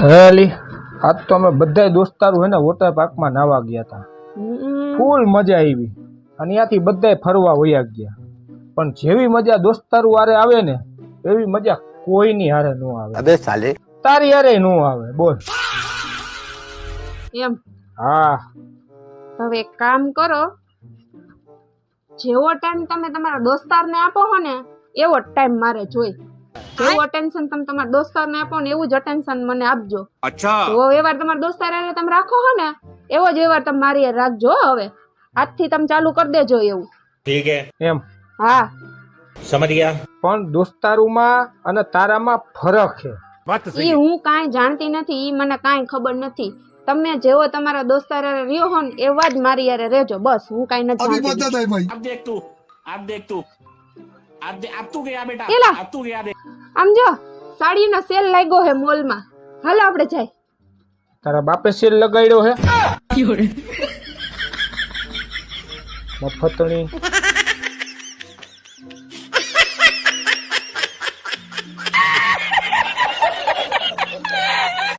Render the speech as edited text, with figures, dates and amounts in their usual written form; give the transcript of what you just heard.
હેલી આજ તો અમે બધા દોસ્તારો હે ને વોટર પાર્કમાં નાવા ગયા હતા. ફૂલ મજા આવી અને ત્યાંથી બધા ફરવા વયા ગયા. પણ જેવી મજા દોસ્તારો હારે આવે ને એવી મજા કોઈની હારે ન આવે. અબે સાલે તારી હારે ન આવે. બોલ. એમ હા, હવે એક કામ કરો, જેવો ટાઈમ તમે તમારા દોસ્તારને આપો હો ને એવો ટાઈમ મારે જોઈ. જેવું અટેન્શન તમે તમારા દોસ્તારને આપો ને એવું જ અટેન્શન મને આપજો. અચ્છા જો વ્યવહાર તમારા દોસ્તાર હારે તમે રાખો હો ને એવો જ વ્યવહાર તમે મારી હારે રાખજો. હવે આજથી તમે ચાલુ કરી દેજો એવું. ठीक है એમ હા, समझ गया. પણ દોસ્તારોમાં અને તારામાં ફરક છે. ઈ હું કાંઈ જાણતી નથી, ઈ મને કાંઈ ખબર નથી. તમે જેવો તમારા દોસ્તાર હારે રહ્યો હો ને એવા જ મારી હારે રહેજો. બસ, હું કાંઈ નથી જાણતી. अब देख तू अब तू गया बेटा. एला। अब तू गया देख. આમ જો સાડીનો સેલ લાગ્યો હે મોલમાં, હાલો આપણે જાય. તારા બાપે સેલ લગાડ્યો હે મફતણી.